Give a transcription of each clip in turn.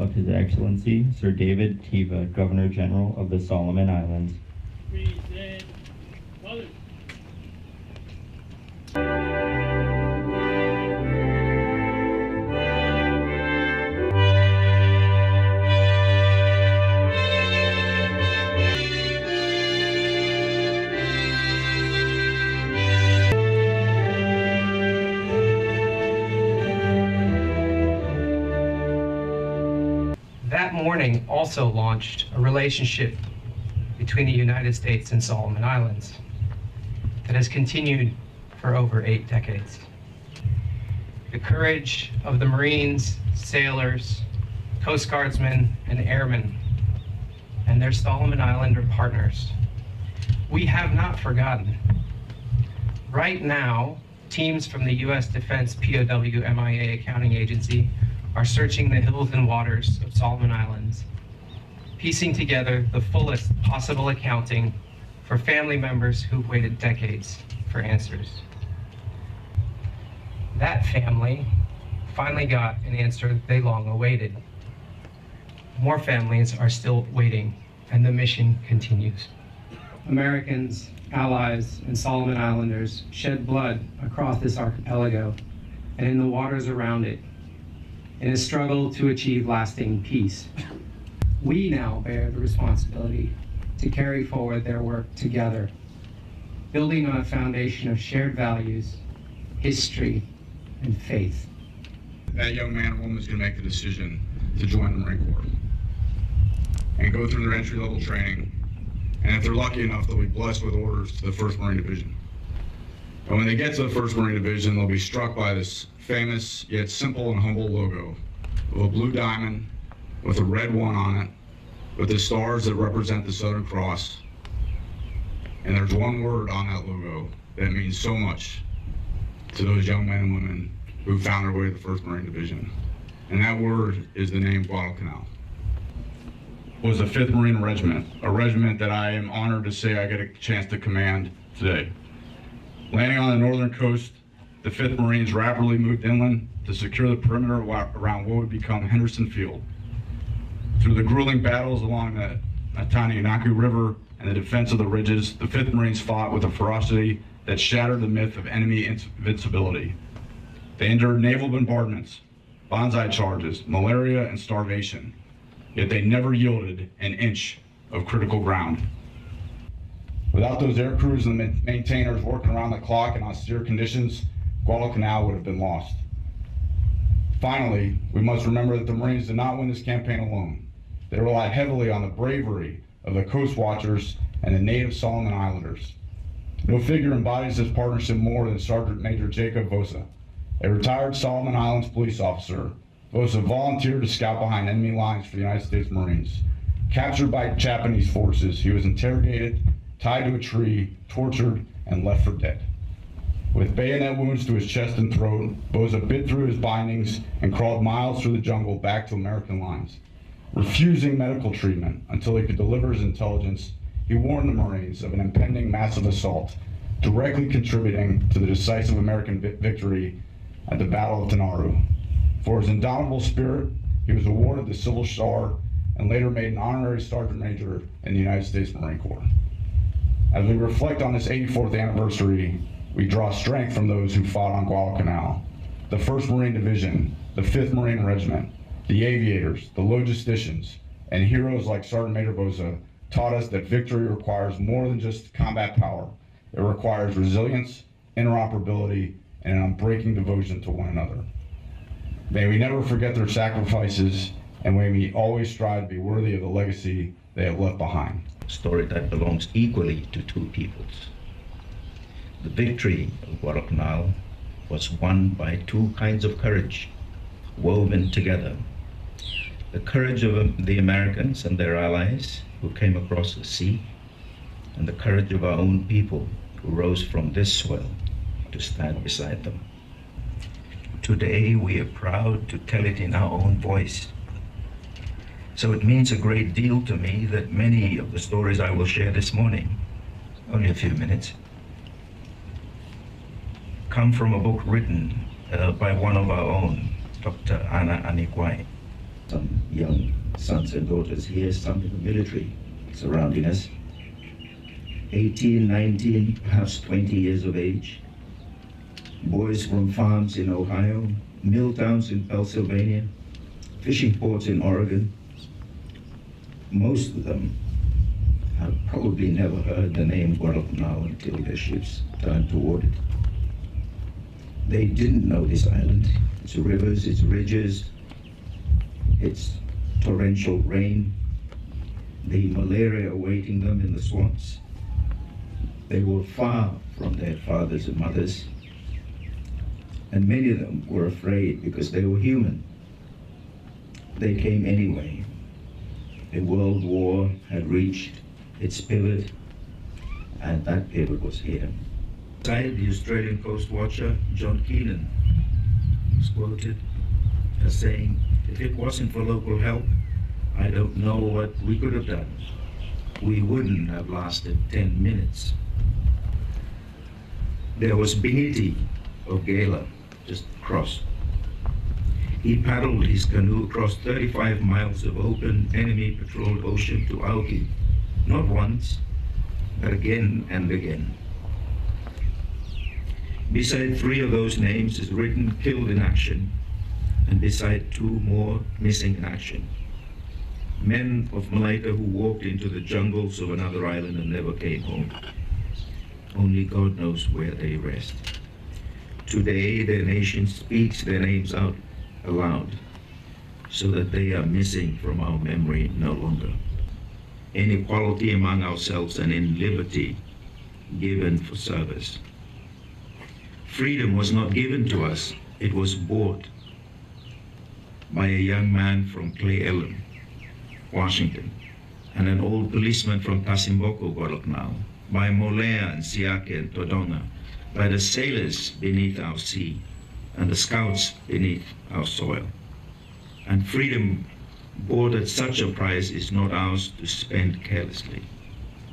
of His Excellency Sir David Teva, Governor General of the Solomon Islands. Present colors. That morning also launched a relationship between the United States and Solomon Islands that has continued for over 8 decades. The courage of the Marines, sailors, Coast Guardsmen, and airmen, and their Solomon Islander partners, we have not forgotten. Right now, teams from the U.S. Defense POW MIA Accounting Agency are searching the hills and waters of Solomon Islands, piecing together the fullest possible accounting for family members who've waited decades for answers. That family finally got an answer they long awaited. More families are still waiting, and the mission continues. Americans, allies, and Solomon Islanders shed blood across this archipelago and in the waters around it in a struggle to achieve lasting peace. We now bear the responsibility to carry forward their work together, building on a foundation of shared values, history, and faith. That young man or woman is going to make the decision to join the Marine Corps and go through their entry-level training, and if they're lucky enough, they'll be blessed with orders to the 1st Marine Division. And when they get to the 1st Marine Division, they'll be struck by this famous yet simple and humble logo of a blue diamond with a red one on it, with the stars that represent the Southern Cross. And there's one word on that logo that means so much to those young men and women who found their way to the 1st Marine Division. And that word is the name Guadalcanal. It was the 5th Marine Regiment, a regiment that I am honored to say I get a chance to command today. Landing on the northern coast, the 5th Marines rapidly moved inland to secure the perimeter around what would become Henderson Field. Through the grueling battles along the Natanianaku River and the defense of the ridges, the 5th Marines fought with a ferocity that shattered the myth of enemy invincibility. They endured naval bombardments, banzai charges, malaria, and starvation, yet they never yielded an inch of critical ground. Without those air crews and the maintainers working around the clock in austere conditions, Guadalcanal would have been lost. Finally, we must remember that the Marines did not win this campaign alone. They relied heavily on the bravery of the Coast Watchers and the native Solomon Islanders. No figure embodies this partnership more than Sergeant Major Jacob Vosa, a retired Solomon Islands police officer. Vosa volunteered to scout behind enemy lines for the United States Marines. Captured by Japanese forces, he was interrogated, tied to a tree, tortured, and left for dead. With bayonet wounds to his chest and throat, Vosa bit through his bindings and crawled miles through the jungle back to American lines. Refusing medical treatment until he could deliver his intelligence, he warned the Marines of an impending massive assault, directly contributing to the decisive American victory at the Battle of Guadalcanal. For his indomitable spirit, he was awarded the Civil Star and later made an honorary Sergeant Major in the United States Marine Corps. As we reflect on this 84th anniversary, we draw strength from those who fought on Guadalcanal, the 1st Marine Division, the 5th Marine Regiment, the aviators, the logisticians, and heroes like Sergeant Major Vosa taught us that victory requires more than just combat power. It requires resilience, interoperability, and an unbreaking devotion to one another. May we never forget their sacrifices, and may we always strive to be worthy of the legacy they have left behind. A story that belongs equally to two peoples. The victory of Guadalcanal was won by two kinds of courage, woven together. The courage of the Americans and their allies who came across the sea, and the courage of our own people who rose from this soil to stand beside them. Today we are proud to tell it in our own voice. So it means a great deal to me that many of the stories I will share this morning, only a few minutes, come from a book written by one of our own, Dr. Anna Anikwai. some young sons and daughters here, some in the military surrounding us, 18, 19, perhaps 20 years of age, boys from farms in Ohio, mill towns in Pennsylvania, fishing ports in Oregon. Most of them have probably never heard the name Guadalcanal until their ships turned toward it. They didn't know this island, its rivers, its ridges, its torrential rain, the malaria awaiting them in the swamps. They were far from their fathers and mothers, and many of them were afraid because they were human. They came anyway. A world war had reached its pivot, and that pivot was here. The Australian Coast Watcher, John Keenan, was quoted as saying, "If it wasn't for local help, I don't know what we could have done. We wouldn't have lasted 10 minutes." There was Beniti of Gala, just across. He paddled his canoe across 35 miles of open, enemy-patrolled ocean to Auki, not once, but again and again. Beside 3 of those names is written "killed in action," and beside 2 more missing in action. Men of Malaita who walked into the jungles of another island and never came home. Only God knows where they rest. Today, their nation speaks their names out aloud, so that they are missing from our memory no longer. In equality among ourselves and in liberty given for service. Freedom was not given to us, it was bought by a young man from Clay Ellen, Washington, and an old policeman from Tasimboko, Guadalcanal, by Molea and Siake and Todonga, by the sailors beneath our sea, and the scouts beneath our soil. And freedom bought at such a price is not ours to spend carelessly.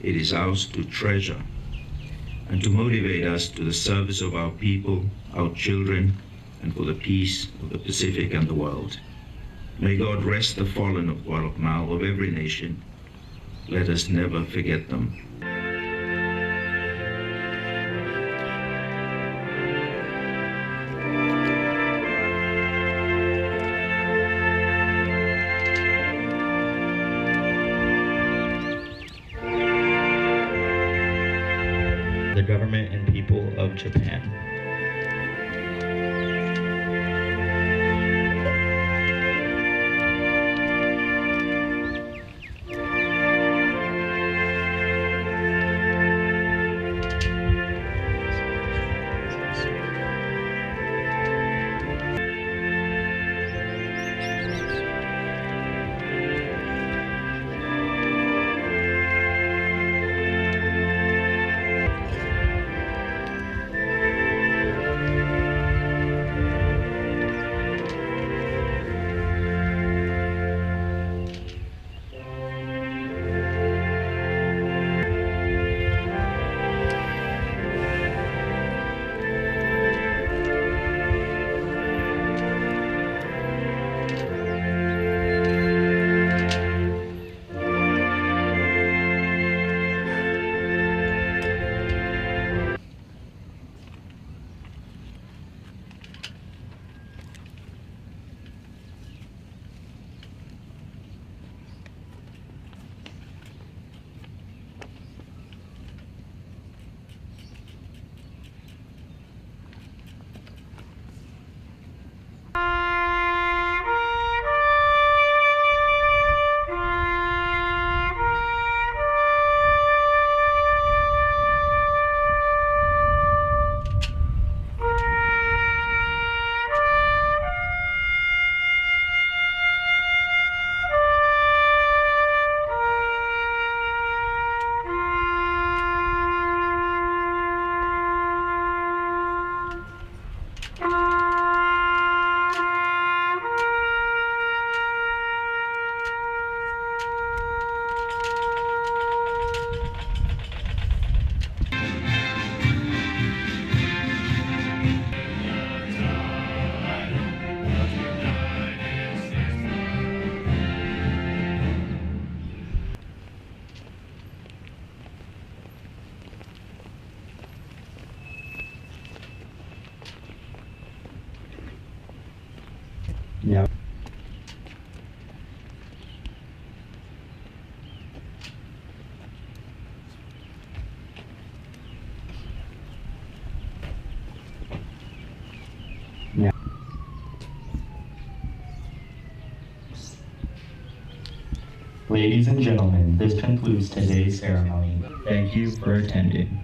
It is ours to treasure and to motivate us to the service of our people, our children, and for the peace of the Pacific and the world. May God rest the fallen of Guadalcanal, of every nation. Let us never forget them. The government and people of Japan. Now, ladies and gentlemen, this concludes today's ceremony. Thank you for attending.